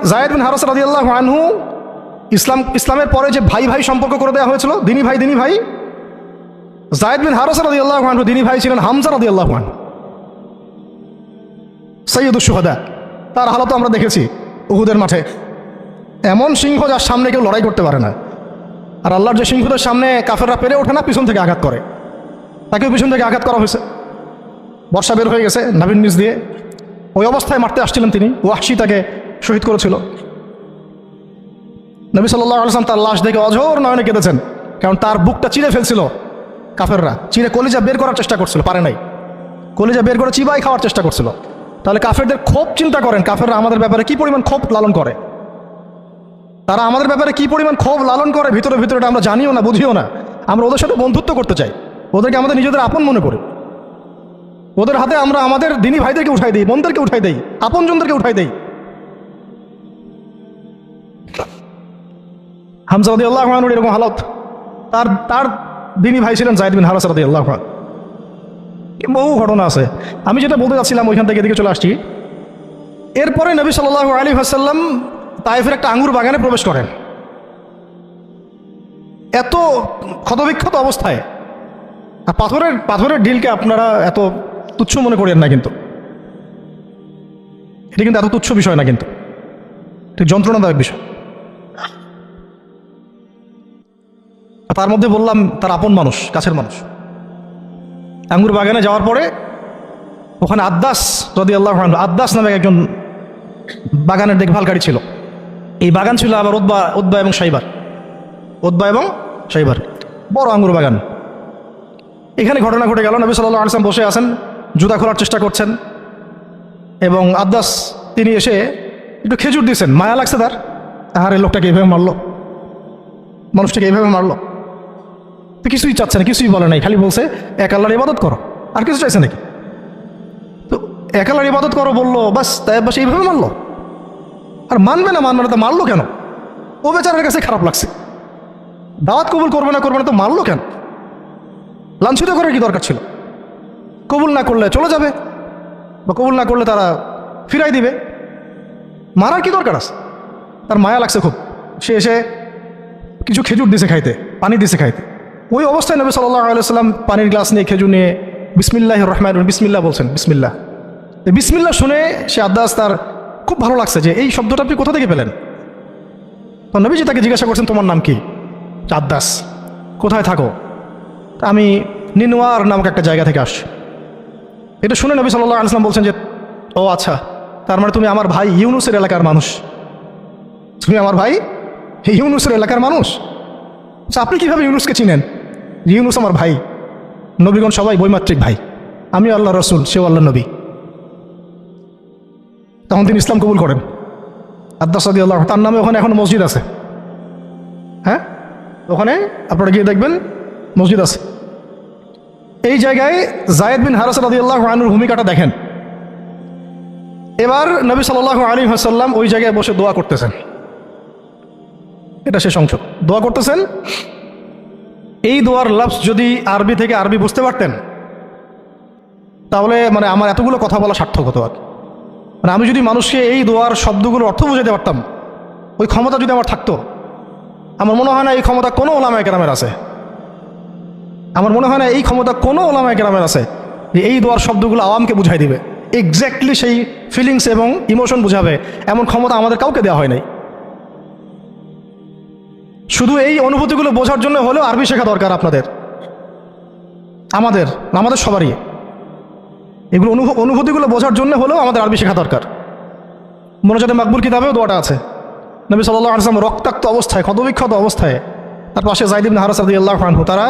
যায়েদ বিন হারেসা রাদিয়াল্লাহু আনহু ইসলামের পরে যে ভাই ভাই সম্পর্ক করে দেওয়া হয়েছিল, দিনী ভাই যায়েদ বিন হারেসা রাদিয়াল্লাহু আনহু দিনী ভাই ছিলেন হামজা রাদিয়াল্লাহু আনহু, সাইয়্যিদুশ শুহাদা। তার হালত আমরা দেখেছি উহুদের মাঠে। এমন সিংহ যার সামনে কেউ লড়াই করতে পারে না। আর আল্লাহর যে সিংহদের সামনে কাফেররা পেরে ওঠে না, পিছন থেকে আঘাত করে, তাকেও পিছন থেকে আঘাত করা হয়েছে। বর্ষা বের হয়ে গেছে নাভির নিচ দিয়ে, ওই অবস্থায় মারতে আসছিলেন তিনি, ওয়াহশী তাকে শহীদ করেছিল। নবী সাল্লাল্লাহু আলাইহি ওয়াসাল্লাম তার লাশ দেখে অঝোর নয়নে কেঁদেছেন, কারণ তার বুকটা চিরে ফেলছিল কাফেররা, চিরে কলিজা বের করার চেষ্টা করছিল, পারে নাই। কলিজা বের করে চিবাই খাওয়ার চেষ্টা করছিল। তাহলে কাফেরদের ক্ষোভ চিন্তা করেন, কাফেররা আমাদের ব্যাপারে কি পরিমাণ ক্ষোভ লালন করে, তারা আমাদের ব্যাপারে কি পরিমাণ ক্ষোভ লালন করে ভিতরে ভিতরে আমরা জানিও না, বুঝিও না। আমরা ওদের সাথে বন্ধুত্ব করতে চাই, ওদেরকে আমাদের নিজেদের আপন মনে করি। ওদের হাতে আমরা আমাদের দিনী ভাইদেরকে উঠাই দিই, বোনদেরকে উঠাই দেই, আপনজনদেরকে উঠাই দেই। হামজা রাদিয়াল্লাহু আনহুর এরকম হালত। তার দিনী ভাই ছিলেন যায়েদ বিন হারেসা রাদিয়াল্লাহু আনহু। বহু ঘটনা আছে, আমি যেটা বলতে চাচ্ছিলাম ওইখান থেকে এদিকে চলে আসছি। এরপরে নবী সাল্লাল্লাহু আলাইহি ওয়াসাল্লাম তায়েফের একটা আঙ্গুর বাগানে প্রবেশ করেন, এত ক্ষতবিক্ষত অবস্থায়। আর পাথরের ঢিলকে আপনারা এত তুচ্ছ মনে করেন না, কিন্তু এটা কিন্তু এত তুচ্ছ বিষয় না, কিন্তু ঠিক যন্ত্রণাদায়ক বিষয়। তার মধ্যে বললাম তার আপন মানুষ, কাছের মানুষ। আঙ্গুর বাগানে যাওয়ার পরে ওখানে আদ্দাস রাদিয়াল্লাহু আনহু, আদ্দাস নামে একজন বাগানের দেখভালকারী ছিল। এই বাগান ছিল আবার উতবা এবং শাইবার, বড় আঙ্গুর বাগান। এখানে ঘটনা ঘটে গেল, নবী সাল্লাল্লাহু আলাইহি ওয়াসাল্লাম বসে আছেন, জুতা খোলার চেষ্টা করছেন, এবং আদ্দাস তিনি এসে একটু খেজুর দিয়েছেন। মায়া লাগছে তার, আহারে লোকটাকে এইভাবে মারলো, মানুষটাকে এইভাবে মারলো। তো কিছুই চাচ্ছে না, কিছুই বলে নাই, খালি বলছে এক আল্লাহর ইবাদত করো, আর কিছু চাইছে নাকি? তো এক আল্লাহর ইবাদত করো বললো, বাস তাই বাস এইভাবে মারলো। আর মানবে না তো মারলো কেন? ও বেচারের কাছে খারাপ লাগছে, দাওয়াত কবুল করবে না তো মারলো কেন? লাঞ্ছিত করার কি দরকার ছিল? কবুল না করলে চলে যাবে, বা কবুল না করলে তারা ফিরাই দিবে, মারার কি দরকার আছে? তার মায়া লাগছে খুব। সে এসে কিছু খেজুর দিছে খাইতে, পানি দিছে খাইতে। ওই অবস্থায় নবী সাল্লাল্লাহু আলাইহি ওয়াসাল্লাম পানির গ্লাস নিয়ে খেজুর নিয়ে বিসমিল্লাহির রহমানির রহিম, বিসমিল্লাহ বলছেন। বিসমিল্লাহ শুনে সে আদ্দাস, তার খুব ভালো লাগছে যে এই শব্দটা আপনি কোথা থেকে পেলেন। তো নবীজি তাকে জিজ্ঞাসা করছেন, তোমার নাম কি? আদ্দাস। কোথায় থাকো? আমি নিনওয়ার নামক একটা জায়গা থেকে আসছি। এটা শুনে নবী সাল্লাল্লাহু আলাইহি ওয়াসাল্লাম বলছেন যে, ও আচ্ছা, তার মানে তুমি আমার ভাই ইউনুসের এলাকার মানুষ, তুমি আমার ভাই ইউনুসের এলাকার মানুষ। আচ্ছা, আপনি কীভাবে ইউনুসকে চিনেন? ইউনুস আমার ভাই, নবীগণ সবাই বৈমাত্রিক ভাই, আমি আল্লাহ রসুল, সেও আল্লাহ নবী। তখন তিনি ইসলাম কবুল করেন। আদ্দাস রাদিয়াল্লাহু, তার নামে ওখানে এখন মসজিদ আছে। হ্যাঁ, ওখানে আপনারা গিয়ে দেখবেন মসজিদ আছে। এই জায়গায় যায়েদ বিন হারেসা রাদিয়াল্লাহু আনহুর ভূমিকাটা দেখেন। এবার নবী সাল্লাল্লাহু আলাইহি ওয়াসাল্লাম ওই জায়গায় বসে দোয়া করতেছেন। এটা শেষ অংশ, দোয়া করতেছেন। এই দোয়ার লফজ যদি আরবি থেকে আরবি বুঝতে পারতেন, তাহলে মানে আমার এতগুলো কথা বলা সার্থক হতো। আর মানে আমি যদি মানুষকে এই দোয়ার শব্দগুলোর অর্থ বুঝাতে পারতাম, ওই ক্ষমতা যদি আমার থাকতো, আমার মনে হয় না এই ক্ষমতা কোনো ওলামায়ে কেরামের আছে। আমার মনে হয় না এই ক্ষমতা কোনো ওলামায়ে কেরামের আছে যে এই দোয়ার শব্দগুলো আওয়ামকে বুঝাই দিবে, এক্স্যাক্টলি সেই ফিলিংস এবং ইমোশন বুঝাবে, এমন ক্ষমতা আমাদের কাউকে দেওয়া হয় নাই। শুধু এই অনুভূতিগুলো বোঝার জন্য হলেও আরবি শেখা দরকার আপনাদের, আমাদের সবারই। এগুলো অনুভূতিগুলো বোঝার জন্য হলেও আমাদের আরবি শেখা দরকার। মোনাজাতে মাকবুল কিতাবেও দোয়াটা আছে। নবী সাল্লাল্লাহু আলাইহি ওয়াসাল্লাম রক্তাক্ত অবস্থায়, ক্ষতবিক্ষত অবস্থায়, তার পাশে যায়েদ ইবনে হারেসা রাদিয়াল্লাহু আনহু, তারা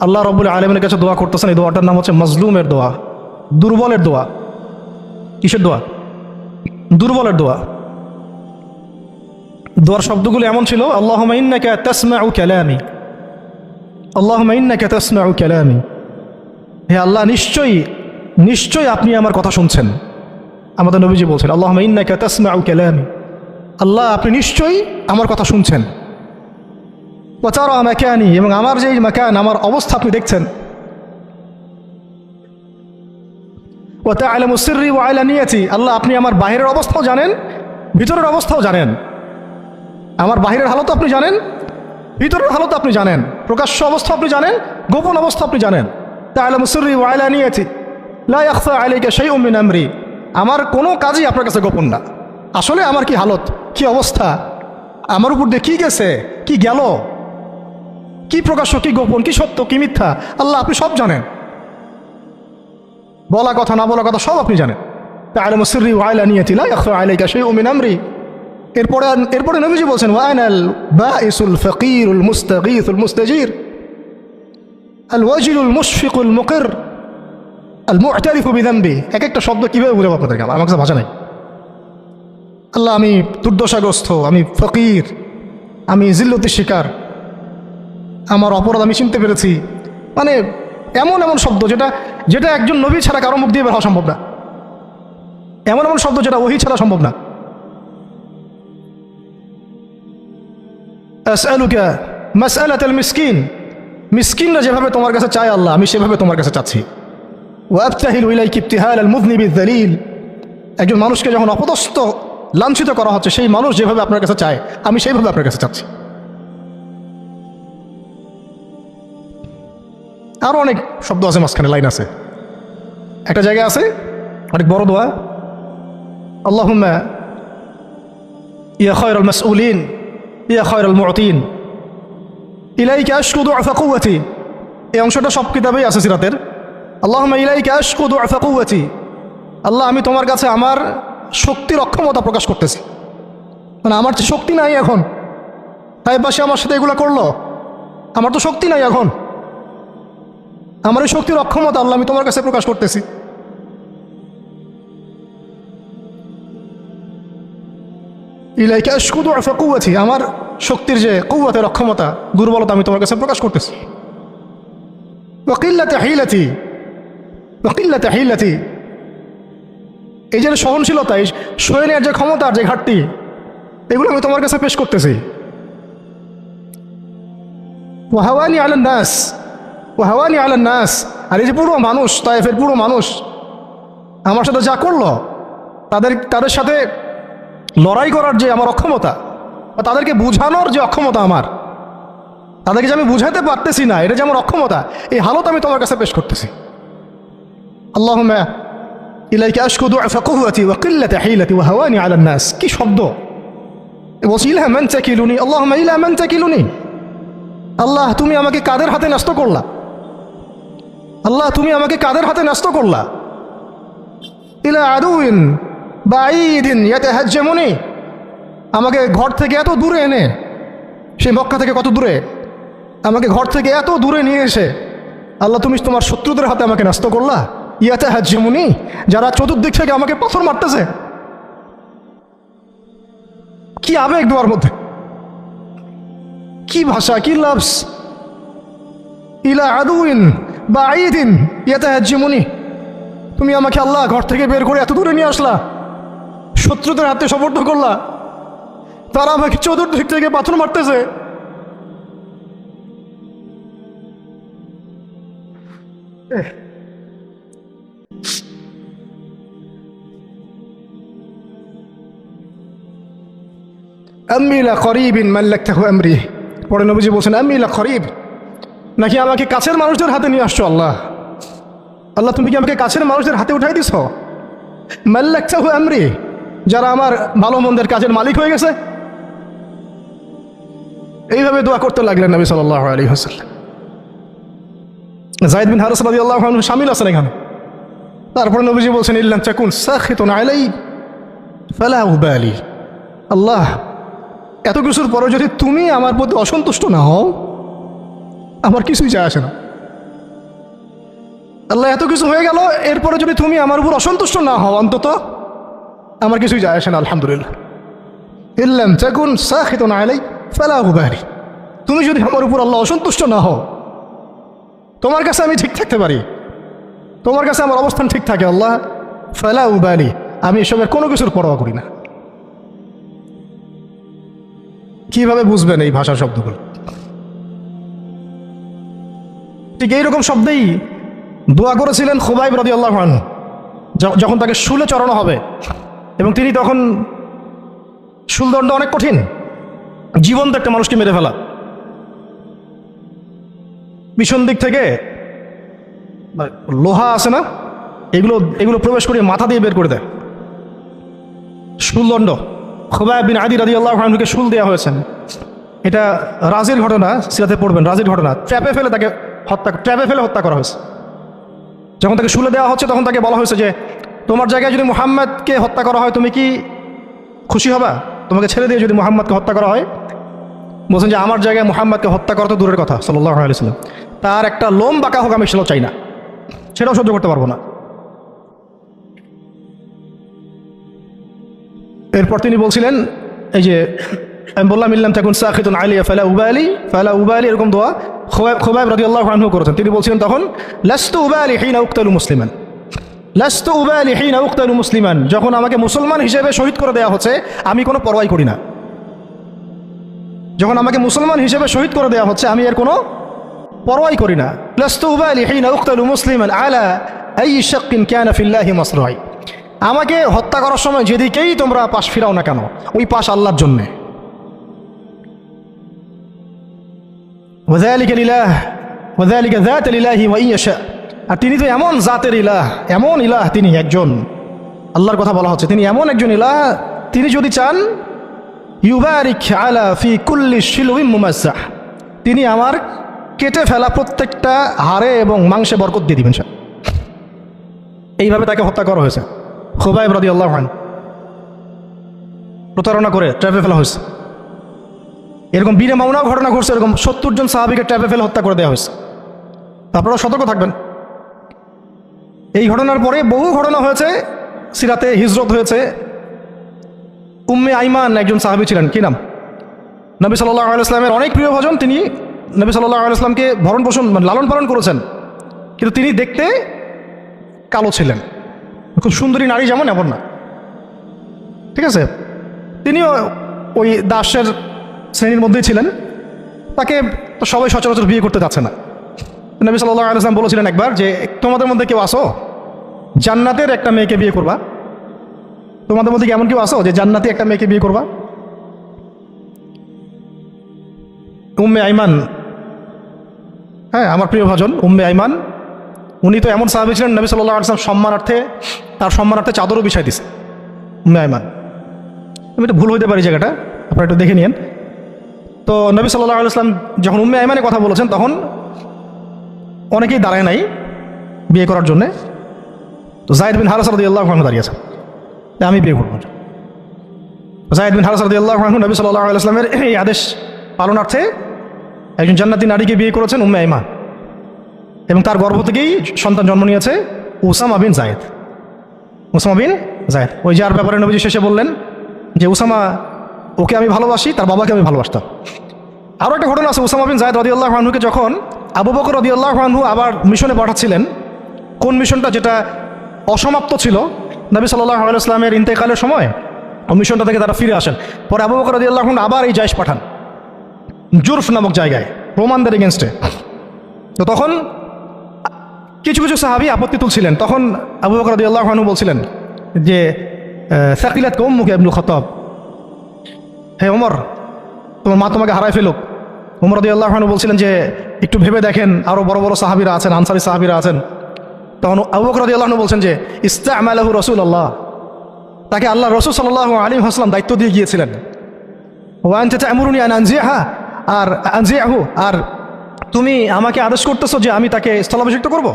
আল্লাহ রাব্বুল আলামিনের কাছে দোয়া করতেছেন। এই দোয়াটার নাম হচ্ছে মাজলুমের দোয়া, দুর্বলের দোয়া। কিসের দোয়া? দুর্বলের দোয়া। দোয়ার শব্দগুলো এমন ছিল, আল্লাহুম্মা ইন্নাকা তাসমাউ কালামি, আল্লাহুম্মা ইন্নাকা তাসমাউ কালামি, হে আল্লাহ, নিশ্চয়ই আপনি আমার কথা শুনছেন। আমাদের নবীজি বলছেন, আল্লাহুম্মা ইন্নাকা তাসমাউ কালামি, আল্লাহ আপনি নিশ্চয়ই আমার কথা শুনছেন। ওয়া তারা মাকানি, এবং আমার যে মাকান, আমার অবস্থা আপনি দেখছেন। ওয়া তা'লামু সিররি ওয়া আলানিয়াতি, আল্লাহ আপনি আমার বাহিরের অবস্থাও জানেন ভিতরের অবস্থাও জানেন। আমার বাহিরের হালত আপনি জানেন, ভিতরের হালত আপনি জানেন, প্রকাশ্য অবস্থা আপনি জানেন, গোপন অবস্থা আপনি জানেন। তাআলামু সিররি ওয়া আলানিয়াতি লা ইয়াখফা আলাইকা শাইউম মিন আমরি। আমার কোনো কাজই আপনার কাছে গোপন না। আসলে আমার কি হালত, কি অবস্থা, আমার উপর দিয়ে কি গেছে, কি গেল, কি প্রকাশ্য, কি গোপন, কি সত্য, কি মিথ্যা, আল্লাহ আপনি সব জানেন। বলা কথা না বলা কথা সব আপনি জানেন। তাআলামু সিররি ওয়া আলানিয়াতি লা ইয়াখফা আলাইকা শাইউম মিন আমরি। এরপরে নবীজি বলছেন ওয়া আনাল বাঈসুল ফাকিরুল মুস্তাগীথুল মুস্তাজির আল ওয়াজিলুল মুশফিকুল মুকির আল মু'তারিফু বিযামবি। এক একটা শব্দ কীভাবে বুঝাবো আপনাদেরকে, আমার কাছে ভাষা নাই। আল্লাহ আমি দুর্দশাগ্রস্ত, আমি ফকির, আমি জিল্লতির শিকার, আমার অপরাধ আমি চিনতে পেরেছি। মানে এমন এমন শব্দ যেটা একজন নবী ছাড়া কারো মুখ দিয়ে বের হওয়া সম্ভব না। এমন এমন শব্দ যেটা ওহী ছাড়া সম্ভব না। আসআলুকা মাসআলাতাল মিসকিন, মিসকিনরা যেভাবে তোমার কাছে চায় আল্লাহ আমি সেভাবে তোমার কাছে চাচ্ছি। ওয়া আবতাহিলু ইলাইকা ইবতিহালাল মুযনিবিয যালিল, একজন মানুষকে যখন অপদস্থ লাঞ্ছিত করা হচ্ছে সেই মানুষ যেভাবে আপনার কাছে চায় আমি সেইভাবে আপনার কাছে চাচ্ছি। আরও অনেক শব্দ আছে, মাঝখানে লাইন আছে। একটা জায়গায় আছে অনেক বড় দোয়া, আল্লাহুম্মা ইয়া খায়রাল মাসউলিন ইয়া খায়রাল মু'তিন ইলাইকা আশকু দু'ফা কুওয়াতি। এই অংশটা সব কিতাবেই আছে সিরাতের। আল্লাহুম্মা ইলাইকা আশকু দু'ফা কুওয়াতি, আল্লাহ আমি তোমার কাছে আমার শক্তির অক্ষমতা প্রকাশ করতেছি। মানে আমার তো শক্তি নাই এখন, তাই পাশে আমার সাথে এগুলো করলো, আমার তো শক্তি নাই এখন, আমার এই শক্তির অক্ষমতা আল্লাহ আমি তোমার কাছে প্রকাশ করতেছি। ইলাইকা আশকু দু'ফা কুওয়াতি, আমার শক্তির যে কুওয়াতের অক্ষমতা, দুর্বলতা আমি তোমার কাছে প্রকাশ করতেছি। ওয়া কিল্লাতা হিলাতি, ওয়া কিল্লাতা হিলাতি, এই যে সহনশীলতা, এই সয়ে নেওয়ার যে ক্ষমতার যে ঘাটতি, এগুলো আমি তোমার কাছে পেশ করতেছি। ওয়া হাওয়ানি আলান নাস, ওয়া হাওয়ানি আলান নাস, আর এই যে পুরো মানুষ, তায়েফের পুরো মানুষ আমার সাথে যা করলো, তাদের সাথে লড়াই করার যে আমার অক্ষমতা, বা তাদেরকে বুঝানোর যে অক্ষমতা আমার, তাদেরকে যে আমি বুঝাতে পারতেছি না, এটা যে আমার অক্ষমতা, এই হালত আমি তোমার কাছে পেশ করতেছি। আল্লাহুম্মা ইলাইকা আশকু দু'ফা কুওয়াতি ওয়া কিল্লাতা হিলাতি ওয়া হাওয়ানি আলান নাস। কি শব্দ! বলছি ইলা মান তাকিলুনি, আল্লাহুম্মা ইলা মান তাকিলুনি, আল্লাহ তুমি আমাকে কাদের হাতে ন্যস্ত করলা, আল্লাহ তুমি আমাকে কাদের হাতে ন্যস্ত করলা। ইলা আদুইন বাঈদিন ইয়াতাহাজ্জামুনি, আমাকে ঘর থেকে এত দূরে এনে, সেই মক্কা থেকে কত দূরে, আমাকে ঘর থেকে এত দূরে নিয়ে এসে আল্লাহ তুমি তোমার শত্রুদের হাতে আমাকে ন্যস্ত করলা। ইয়াতাহাজ্জামুনি, যারা চতুর্দিক থেকে আমাকে পাথর মারতেছে। কি আবেগ দোয়ার মধ্যে, কি ভাষা, কি লাফজ! ইলা আদুইন বাঈদিন ইয়াতাহাজ্জামুনি, তুমি আমাকে আল্লাহ ঘর থেকে বের করে এত দূরে নিয়ে আসলা, শত্রুদের হাতে সোপর্দ করলা, তারা আমাকে চতুর্দিক থেকে পাথর মারতেছে। আম্মি লা করিবিন মাল্লাকতাহু আমরি, পরে নবীজি বলছেন আম্মি লা করিব, নাকি আমাকে কাছের মানুষদের হাতে নিয়ে আসছো আল্লাহ, আল্লাহ তুমি কি আমাকে কাছের মানুষদের হাতে উঠাই দিছ? মাল্লাকতাহু আমরি, যারা আমার ভালো মন্দের কাজের মালিক হয়ে গেছে। এইভাবে দোয়া করতে লাগলেন নবী সাল্লাল্লাহু আলাইহি ওয়াসাল্লাম। যায়েদ বিন হারিস রাদিয়াল্লাহু আনহু শামিল আছেন এখানে। তারপরে নবীজি বলছেন ইল্লাম তাকুন সাখিতুন আলাই ফালা উবালি, আল্লাহ এত কিছুর পরে যদি তুমি আমার প্রতি অসন্তুষ্ট না হও আমার কিছুই যায় আসে না। আল্লাহ এত কিছু হয়ে গেল, এরপরে যদি তুমি আমার উপর অসন্তুষ্ট না হও অন্তত আমার কিছুই যায় আসে না। আলহামদুলিল্লাহ, ইল্লাম তাকুন সাখিতুন আলাই ফালা উবালি, তুমি যদি আমার উপর আল্লাহ অসন্তুষ্ট না হও, তোমার কাছে আমি ঠিক থাকতে পারি, তোমার কাছে আমার অবস্থান ঠিক থাকে আল্লাহ, ফালা উবালি, আমি এসবের কোনো কিছুর পরোয়া করি না। কিভাবে বুঝবেন এই ভাষার শব্দগুলো? ঠিক এইরকম শব্দেই দোয়া করেছিলেন খুবাইব রাদিয়াল্লাহু আনহু যখন তাকে শুলে চড়ানো হবে, এবং তিনি তখন শুলদণ্ড অনেক কঠিন, জীবন্ত একটা মানুষকে মেরে ফেলা। পিছন দিক থেকে লোহা আছে না, এগুলো এগুলো প্রবেশ করিয়ে মাথা দিয়ে বের করে দেয়। শুলদণ্ড। খুবাইব বিন আদি রাদিয়াল্লাহু আনহুকে শুল দেওয়া হয়েছে। এটা রাজির ঘটনা, সিরাতে পড়বেন, রাজির ঘটনা। ট্র্যাপে ফেলে হত্যা করা হয়েছে। যখন তাকে শুলে দেওয়া হচ্ছে তখন তাকে বলা হয়েছে যে তোমার জায়গায় যদি মুহাম্মদকে হত্যা করা হয় তুমি কি খুশি হবা? তোমাকে ছেড়ে দিয়ে যদি মুহাম্মদকে হত্যা করা হয়? বলছেন যে আমার জায়গায় মুহাম্মদকে হত্যা করা তো দূরের কথা, সাল্লাল্লাহু আলাইহি ওয়াসাল্লাম, তার একটা লোম বাঁকা হোক আমি সেটাও চাই না, সেটাও সহ্য করতে পারবো না। এরপর তিনি বলছিলেন, এই যে আমি বললাম ইল্লাম তাকুন সাখিতুন আলাইয়া ফালা উবালি, এরকম দোয়া খুবাইব রাদিয়াল্লাহু আনহু করেছেন। তিনি বলছিলেন তখন লাস্তু উবালি হিনা উকতালু মুসলিমান, যখন আমাকে মুসলমান হিসেবে শহীদ করে দেওয়া হচ্ছে আমি কোনো পরোয়াই করি না। যখন আমাকে মুসলমান হিসেবে শহীদ করে দেওয়া হচ্ছে আমি এর কোনো পরোয়াই করি না। লাস্তু উবালি হিনা উকতালু মুসলিমান আলা আই শাক্কিন কানা ফিল্লাহি মাসরাই, আমাকে হত্যা করার সময় যেদিকেই তোমরা পাশ ফিরাও না কেন ওই পাশ আল্লাহর জন্যে। ওয়াযালিকা লিল্লাহ ওয়াযালিকা যাত লিল্লাহি ওয়া ইয়াশা, আর তিনি তো এমন জাতের ইলাহ, এমন ইলাহ, তিনি একজন, আল্লাহর কথা বলা হচ্ছে, তিনি এমন একজন ইলাহ, তিনি যদি চান ইউবারিক আলা ফি কুল্লি শিলউইন মুমাজ্জাহ, তিনি আমার কেটে ফেলা প্রত্যেকটা হাড়ে এবং মাংসে বরকত দিয়ে দিবেন। এইভাবে তাকে হত্যা করা হয়েছে। খুবাইব রাদিয়াল্লাহু আনহু প্রতারণা করে ট্র্যাপে ফেলা হয়েছে। এরকম বীরে মামুনাও ঘটনা ঘটছে, এরকম 70 জন সাহাবীকে ট্র্যাপে ফেলে হত্যা করে দেওয়া হয়েছে। আপনারা সতর্ক থাকবেন। এই ঘটনার পরে বহু ঘটনা হয়েছে, সিরাতে হিজরত হয়েছে। উম্মে আইমান একজন সাহাবী ছিলেন, কি নাম, নবী সাল্লাল্লাহু আলাইহি ওয়াসাল্লামের অনেক প্রিয় ভজন। তিনি নবী সাল্লাল্লাহু আলাইহি ওয়াসাল্লামকে ভরণ পোষণ লালন পালন করেছেন, কিন্তু তিনি দেখতে কালো ছিলেন। খুব সুন্দরী নারী যেমন এমন না, ঠিক আছে। তিনিও ওই দাসের শ্রেণীর মধ্যেই ছিলেন। তাকে তো সবাই সচরাচর বিয়ে করতে যাচ্ছে না। নবী সাল্লাল্লাহু আলাইহি ওয়াসাল্লাম বলেছিলেন একবার যে তোমাদের মধ্যে কেউ আসো জান্নাতের একটা মেয়েকে বিয়ে করবা? তোমাদের মধ্যে কি এমন কেউ আসো যে জান্নাতি একটা মেয়েকে বিয়ে করবা? উম্মে আইমান, হ্যাঁ আমার প্রিয় ভজন উম্মে আইমান, উনি তো এমন সাহাবী ছিলেন নবী সাল্লাল্লাহু আলাইহি ওয়াসাল্লাম তার সম্মানার্থে চাদরও বিছাই দিছে। উম্মে আইমান, আমি একটু ভুল হইতে পারি জায়গাটা, আপনারা একটু দেখে নিন। তো নবী সাল্লাল্লাহু আলাইহি ওয়াসাল্লাম যখন উম্মে আইমানের কথা বলেছেন তখন অনেকেই দাঁড়ায় নাই বিয়ে করার জন্যে। তো যায়েদ বিন হারেসা রাদিয়াল্লাহু আনহু দাঁড়িয়েছে, আমি বিয়ে করব। যায়েদ বিন হারেসা রাদিয়াল্লাহু আনহু নবী সাল্লাল্লাহু আলাইহি ওয়াসাল্লামের এই আদেশ পালনার্থে একজন জান্নাতি নারীকে বিয়ে করেছেন, উম্মে আইমান, এবং তার গর্ভ থেকেই সন্তান জন্ম নিয়েছে উসামা বিন যায়েদ। ওই যার ব্যাপারে নবীজি শেষে বললেন যে উসামা, ওকে আমি ভালোবাসি, তার বাবাকে আমি ভালোবাসতাম। আরও একটা ঘটনা আছে, উসামা বিন যায়েদ রাদিয়াল্লাহু আনহুকে যখন আবু বকর রাদিয়াল্লাহু আনহু আবার মিশনে পাঠাচ্ছিলেন, কোন মিশনটা যেটা অসমাপ্ত ছিল, নবী সাল্লাল্লাহু আলাইহি ওয়াসাল্লামের ইন্তেকালের সময় ওই মিশনটা থেকে তারা ফিরে আসেন। পরে আবু বকর রাদিয়াল্লাহু আনহু আবার এই জায়েশ পাঠান জুরফ নামক জায়গায় রোমানদের এগেনস্টে। তো তখন কিছু কিছু সাহাবী আপত্তি তুলছিলেন। তখন আবু বকর রাদিয়াল্লাহু আনহু বলছিলেন যে সাকিলাত উম্মুকা ইবনুল খাত্তাব, হে ওমর তোমার মা তোমাকে হারায় ফেলুক। ওমর রাদিয়াল্লাহু আনহু বলছিলেন যে একটু ভেবে দেখেন, আরও বড় বড় সাহাবীরা আছেন, আনসারী সাহাবীরা আছেন। তখন আবু বকর রাদিয়াল্লাহু আনহু বলছেন যে ইস্তা'মালাহু রাসূলুল্লাহ, তাকে আল্লাহ রাসূল সাল্লাল্লাহু আলাইহি ওয়াসাল্লাম দায়িত্ব দিয়ে গিয়েছিলেন। ওয়া আনতা তা'মুরুনি আন আনজিআহু, আর তুমি আমাকে আদেশ করতেছো যে আমি তাকে স্থলাভিষিক্ত করব?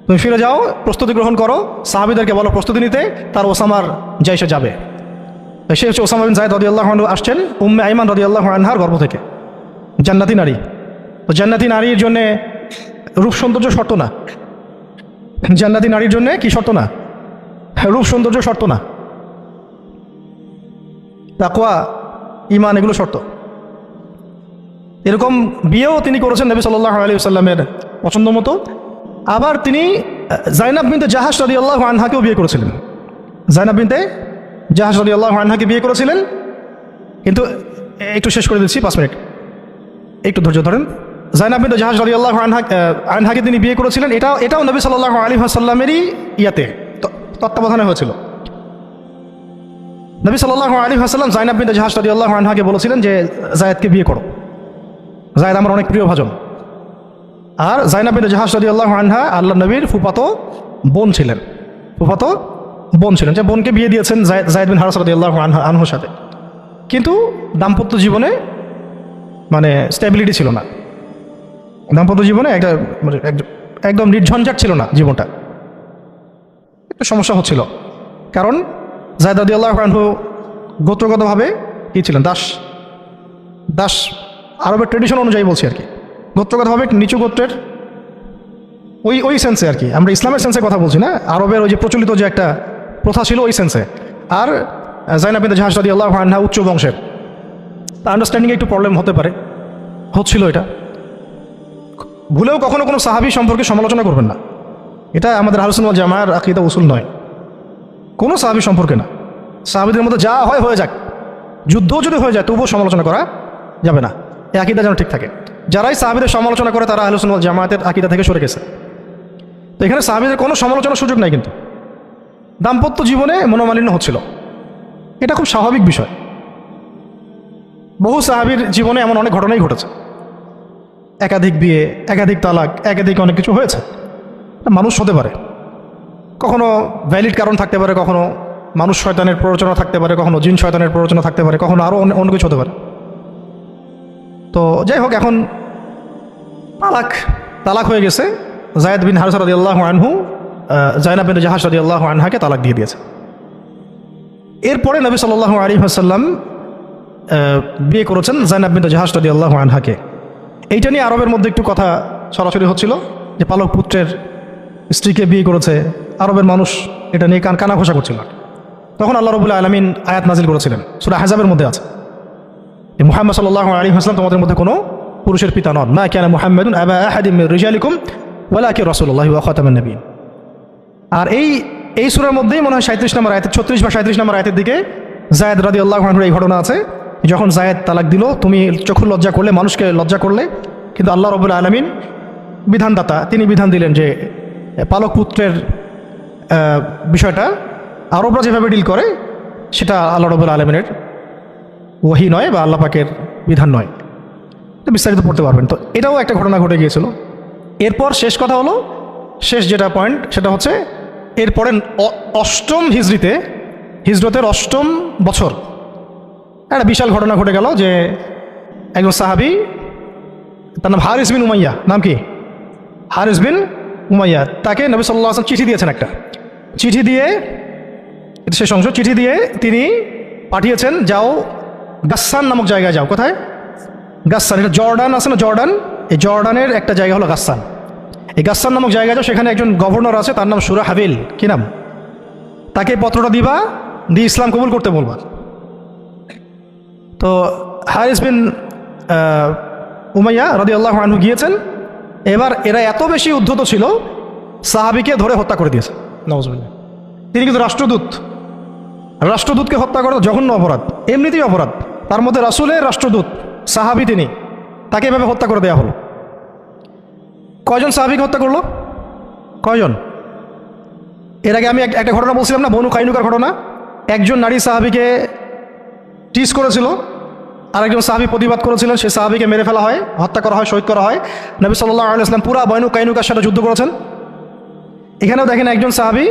তুমি ফিরে যাও, প্রস্তুতি গ্রহণ করো, সাহাবীদেরকে বলো প্রস্তুতি নিতে, তার ওসামার জাইশে যাবে। সে হচ্ছে ওসামা বিন যায়েদ রাদিয়াল্লাহু আনহু, আসছেন উম্মে আইমান রাদিয়াল্লাহু আনহার গর্ভ থেকে, জান্নাতি নারী। তো জান্নাতি নারীর জন্যে রূপ সৌন্দর্য শর্ত না, জান্নাতি নারীর জন্যে কি শর্ত না? রূপ সৌন্দর্য শর্ত না, তাকওয়া ঈমান এগুলো শর্ত। এরকম বিয়েও তিনি করেছেন নবী সাল্লাল্লাহু আলাইহি ওয়াসাল্লামের পছন্দ মতো। আবার তিনি জাইনাব বিনতে জাহাশ রাদিয়াল্লাহু আনহাকেও বিয়ে করেছিলেন। জাইনাব বিনতে জাহাশ রাদিয়াল্লাহু আনহাকে বিয়ে করেছিলেন, কিন্তু একটু শেষ করে দিচ্ছি, 5 মিনিট, একটু ধৈর্য ধরেন। জাইনাব বিনতে জাহাশ রাদিয়াল্লাহু আনহাকে তিনি বিয়ে করেছিলেন, এটাও নবী সাল্লাল্লাহু আলাইহি ওয়াসাল্লামেরই তত্ত্বাবধানে হয়েছিল। নবী সাল্লাল্লাহু আলাইহি ওয়াসাল্লাম যায়েনাব বিনতে জাহাশ রাদিয়াল্লাহু আনহাকে বলেছিলেন যে যায়েদকে বিয়ে করো, যায়েদ আমার অনেক প্রিয় ভাজন। আর যায়েনাব বিনতে জাহাশ রাদিয়াল্লাহু আনহা আল্লাহ নবীর ফুফাতো বোন ছিলেন, ফুফাতো বোন ছিলেন, যে বোনকে বিয়ে দিয়েছেন যায়েদ বিন হারেস রাদিয়াল্লাহু আনহুর সাথে। কিন্তু দাম্পত্য জীবনে মানে স্টেবিলিটি ছিল না, দাম্পত্য জীবনে একদম নির্ঝঞ্ঝাট ছিল না জীবনটা, একটু সমস্যা হচ্ছিল। কারণ যায়েদ রাদিয়াল্লাহু আনহু গোত্রগতভাবে কী ছিলেন? দাস। আরবের ট্রেডিশন অনুযায়ী বলছি আর কি, গোত্রগতভাবে নিচু গোত্রের ওই সেন্সে আর কি, আমরা ইসলামের সেন্সে কথা বলছি না, আরবের ওই যে প্রচলিত যে একটা প্রথা ছিল ওই সেন্সে। আর যায়েনাব বিনতে জাহাশ রাদিয়াল্লাহু আনহা উচ্চ বংশের, তা আন্ডারস্ট্যান্ডিংয়ে একটু প্রবলেম হতে পারে, হচ্ছিল এটা। ভুলেও কখনো কোনো সাহাবী সম্পর্কে সমালোচনা করবেন না, এটা আমাদের আহলে সুন্নাত ওয়াল জামাআর আকীদা উসুল নয়। কোনো সাহাবী সম্পর্কে না, সাহাবীদের মধ্যে যা হয় হয়ে যাক, যুদ্ধও যদি হয়ে যায় তবুও সমালোচনা করা যাবে না, এই আকীদা যেন ঠিক থাকে। যারাই সাহাবীদের সমালোচনা করে তারা আহলে সুন্নাত ওয়াল জামাআতের আকীদা থেকে সরে গেছে। তো এখানে সাহাবীদের কোনো সমালোচনার সুযোগ নাই, কিন্তু দাম্পত্য জীবনে মনোমালিন্য হচ্ছিল, এটা খুব স্বাভাবিক বিষয়। বহু সাহাবীর জীবনে এমন অনেক ঘটনাই ঘটেছে, একাধিক বিয়ে, একাধিক তালাক, একাধিক অনেক কিছু হয়েছে। মানুষ হতে পারে, কখনো ভ্যালিড কারণ থাকতে পারে, কখনো মানুষ শয়তানের প্ররোচনা থাকতে পারে, কখনো জিন শয়তানের প্ররোচনা থাকতে পারে, কখনো আরও অন্য কিছু হতে পারে। তো যাই হোক, এখন তালাক হয়ে গেছে। যায়েদ বিন হারেস রাদিয়াল্লাহু আনহু যায়েনাব বিনতে জাহাশ রাদিয়াল্লাহু আনহাকে তালাক দিয়ে দিয়েছে। এরপরে নবী সাল্লাল্লাহু আলাইহি ওয়াসাল্লাম বিয়ে করেছেন যায়েনাব বিনতে জাহাশ রাদিয়াল্লাহু আনহাকে। এইটা নিয়ে আরবের মধ্যে একটু কথা সরাসরি হচ্ছিল যে পালক পুত্রের স্ত্রীকে বিয়ে করেছে, আরবের মানুষ এটা নিয়ে কানাঘোষা করছিল। তখন আল্লাহ রাব্বুল আলামিন আয়াত নাজিল করেছিলেন, সূরা আহজাবের মধ্যে আছে, মুহাম্মদ সাল্লাল্লাহু আলাইহি ওয়াসাল্লাম তোমাদের মধ্যে কোনো পুরুষের পিতা নন, মা কানা মুহাম্মাদুন আবা আহাদিম মির রিজালিকুম ওয়ালাকিন রাসূলুল্লাহি ওয়া খাতামান নবিয়্যিন। আর এই সূরার মধ্যেই মনে হয় 37 নম্বর আয়াতে, 36 বা 37 নম্বর আয়াতের দিকে যায়েদ রাদিয়াল্লাহু আনহুর এই ঘটনা আছে। যখন যায়েদ তালাক দিল, তুমি চক্ষু লজ্জা করলে, মানুষকে লজ্জা করলে, কিন্তু আল্লাহ রাব্বুল আলামিন বিধানদাতা, তিনি বিধান দিলেন যে পালক পুত্রের বিষয়টা আরবরা যেভাবে ডিল করে সেটা আল্লাহ রাব্বুল আলামিনের ওহী নয় বা আল্লাহ পাকের বিধান নয়। বিস্তারিত পড়তে পারবেন। তো এটাও একটা ঘটনা ঘটে গিয়েছিল। এরপর শেষ কথা হলো, শেষ যেটা পয়েন্ট সেটা হচ্ছে এরপরে অষ্টম হিজরতের অষ্টম বছর একটা বিশাল ঘটনা ঘটে গেল যে একজন সাহাবী, তার নাম হারিস বিন উমাইয়া, নাম কি? হারিস বিন উমাইয়া। তাকে নবী সাল্লাল্লাহু আলাইহি ওয়াসাল্লাম চিঠি দিয়েছেন, একটা চিঠি দিয়ে, শেষ অংশ, চিঠি দিয়ে তিনি পাঠিয়েছেন, যাও গাসসান নামক জায়গায় যাও। কোথায়? গাসসান। এটা জর্ডান আছে না, জর্ডান, এই জর্ডানের একটা জায়গা হলো গাসসান। এই গাসসান নামক জায়গায় যাও, সেখানে একজন গভর্নর আছে, তার নাম সুরাহাবিল। কি নাম? তাকে পত্রটা দিবা, দিয়ে ইসলাম কবুল করতে বলবা। তো হারিস বিন উমাইয়া রাদিয়াল্লাহু আনহু গিয়েছেন। এবার এরা এত বেশি উদ্ধত ছিল, সাহাবীকে ধরে হত্যা করে দিয়েছে। নাউজুবিল্লাহ। তিনি কিন্তু রাষ্ট্রদূতকে হত্যা করা জঘন্য অপরাধ, এমনিতেই অপরাধ, তার মধ্যে রাসূলের রাষ্ট্রদূত সাহাবী, তিনি, তাকে এভাবে হত্যা করে দেওয়া হলো। কয়জন সাহাবীকে হত্যা করলো? কয়জন? এর আগে আমি একটা ঘটনা বলছিলাম না, বনু কাইনুকার ঘটনা। একজন নারী সাহাবীকে টিজ করেছিল, আরেকজন সাহাবী প্রতিবাদ করেছিলেন, সেই সাহাবীকে মেরে ফেলা হয়, হত্যা করা হয়, শহীদ করা হয়। নবী সাল্লাল্লাহু আলাইহি ওয়াসাল্লাম পুরা বনু কাইনুকার সাথে যুদ্ধ করেছেন। এখানেও দেখেন একজন সাহাবী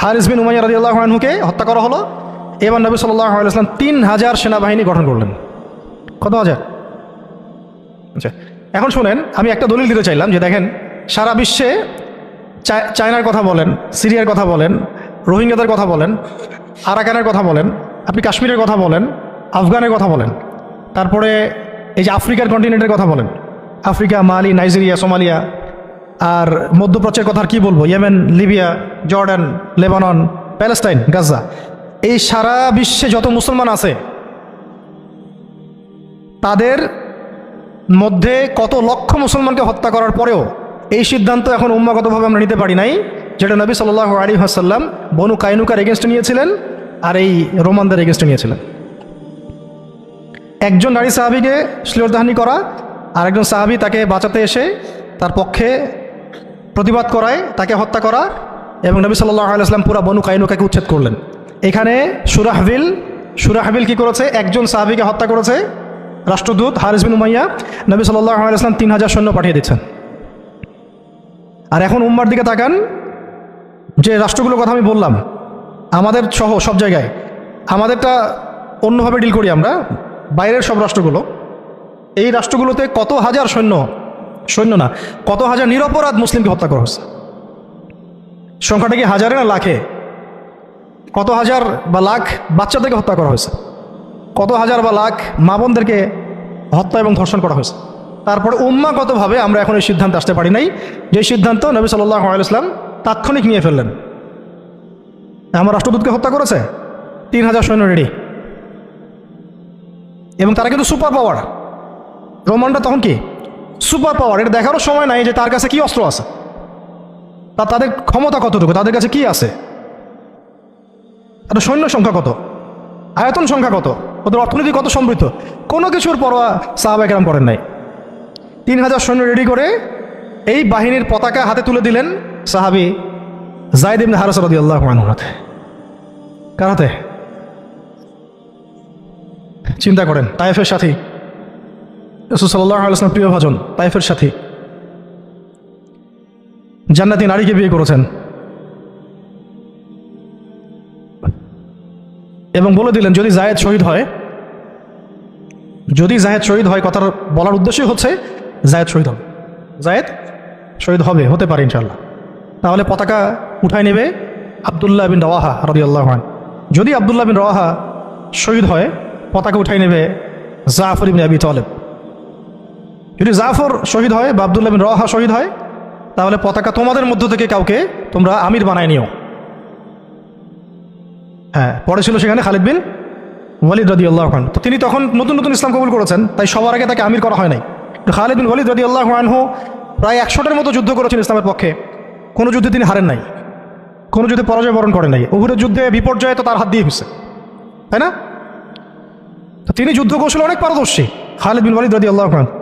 হারিস বিন উমাইয়া রাদিয়াল্লাহু আনহুকে হত্যা করা হলো। এবার নবী সাল্লাল্লাহু আলাইহি ওয়াসাল্লাম 3000 সেনাবাহিনী গঠন করলেন। কত হাজার? আচ্ছা, এখন শুনেন, আমি একটা দলিল দিতে চাইলাম যে দেখেন, সারা বিশ্বে চায়নার কথা বলেন, সিরিয়ার কথা বলেন, রোহিঙ্গাদের কথা বলেন, আরাকানের কথা বলেন, আপনি কাশ্মীরের কথা বলেন, আফগানের কথা বলেন, তারপরে এই যে আফ্রিকার কন্টিনেন্টের কথা বলেন, আফ্রিকা, মালি, নাইজেরিয়া, সোমালিয়া, আর মধ্যপ্রাচ্যের কথা কি বলবো, Yemen, Libya, Jordan, Lebanon, Palestine, Gaza, এই সারা বিশ্বে যত মুসলমান আছে তাদের মধ্যে কত লক্ষ মুসলমানকে হত্যা করার পরেও এই সিদ্ধান্ত এখন উম্মাগতভাবে আমরা নিতে পারি নাই, যেটা নবী সাল্লাল্লাহু আলাইহি ওয়াসাল্লাম বনু কাইনুকার এগেনস্টে নিয়েছিলেন আর এই রোমানদের এগেনস্টে নিয়েছিলেন। একজন নারী সাহাবীকে শ্লীলতাহানি করা, আর একজন সাহাবী তাকে বাঁচাতে এসে তার পক্ষে প্রতিবাদ করায় তাকে হত্যা করা, এবং নবী সাল্লাল্লাহু আলাইহি ওয়াসাল্লাম পুরা বনু কাইনুকাকে উচ্ছেদ করলেন। এখানে সুরাহবিল সুরাহাবিল কি করেছে? একজন সাহাবীকে হত্যা করেছে রাষ্ট্রদূত হারিস বিন উমাইয়া। নবী সাল্লাল্লাহু আলাইহি ওয়াসাল্লাম 3000 সৈন্য পাঠিয়ে দিচ্ছেন। আর এখন উম্মার দিকে তাকান, যে রাষ্ট্রগুলোর কথা আমি বললাম আমাদের সহ সব জায়গায়, আমাদেরটা অন্যভাবে ডিল করি আমরা, বাইরের সব রাষ্ট্রগুলো, এই রাষ্ট্রগুলোতে কত হাজার সৈন্য না, কত হাজার নিরপরাধ মুসলিমকে হত্যা করা হয়েছে। সংখ্যাটা কি হাজারে না লাখে? কত হাজার বা লাখ বাচ্চাদেরকে হত্যা করা হয়েছে, কত হাজার বা লাখ মা বোনদেরকে হত্যা এবং ধর্ষণ করা হয়েছে। তারপরে উম্মাগতভাবে আমরা এখন এই সিদ্ধান্তে আসতে পারি নাই, যে সিদ্ধান্ত নবী সাল্লাল্লাহু আলাইহি ওয়াসাল্লাম তাৎক্ষণিক নিয়ে ফেললেন। আমার রাষ্ট্রদূতকে হত্যা করেছে, 3000 সৈন্য রেডি, এবং তারা কিন্তু সুপার পাওয়ার। রোমানরা তখন কি সুপার পাওয়ার, এটা দেখারও সময় নাই যে তার কাছে কি অস্ত্র আছে, তাদের ক্ষমতা কতটুকু, তাদের কাছে কি আছে, তাদের সৈন্য সংখ্যা কত, আয়তন সংখ্যা কত, ওদের অর্থনীতি কত সমৃদ্ধ, কোনো কিছুর পরোয়া সাহাবা কেরাম করেন নাই। 3000 সৈন্য রেডি করে এই বাহিনীর পতাকা হাতে তুলে দিলেন সাহাবী যায়েদ ইবনে হারেসা রাদিয়াল্লাহু আনহু হাতে। কার হাতে? চিন্তা করেন, তায়েফের সাথী, রাসূল সাল্লাল্লাহু আলাইহি ওয়াসাল্লাম প্রিয় ভাজন, তায়েফের সাথী, জান্নাতি নারীকে বিয়ে করেছেন, এবং বলে দিলেন যদি জায়েদ শহীদ হয়, কথার বলার উদ্দেশ্যই হচ্ছে জায়েদ শহীদ হবে, হতে পারে ইনশাআল্লাহ। তাহলে পতাকা উঠায় নেবে আব্দুল্লাহ বিন রওয়াহা রাদিয়াল্লাহু আনহু। যদি আব্দুল্লাহ বিন রওয়াহা শহীদ হয়, পতাকা উঠাই নেবে জাফর ইবনে আবি তালেব। যদি জাফর শহীদ হয় বা আব্দুল্লাহ বিন রওয়াহা শহীদ হয়, তাহলে পতাকা তোমাদের মধ্য থেকে কাউকে তোমরা আমির বানায় নিও। হ্যাঁ, পরে ছিল সেখানে খালিদ বিন ওয়ালিদ রাদিয়াল্লাহু আনহু। তো তিনি তখন নতুন নতুন ইসলাম কবুল করেছেন, তাই সবার আগে তাকে আমির করা হয় নাই। খালিদ বিন ওয়ালিদ রাদিয়াল্লাহু আনহু প্রায় 100টার মতো যুদ্ধ করেছেন ইসলামের পক্ষে, কোনো যুদ্ধে তিনি হারেন নাই, কোনো যুদ্ধে পরাজয় বরণ করেন নাই। উহুদের যুদ্ধে বিপর্যয় তো তার হাত দিয়ে হয়েছে, তাই না? তো তিনি যুদ্ধ কৌশলে অনেক পারদর্শী খালিদ বিন ওয়ালিদ রাদিয়াল্লাহু আনহু।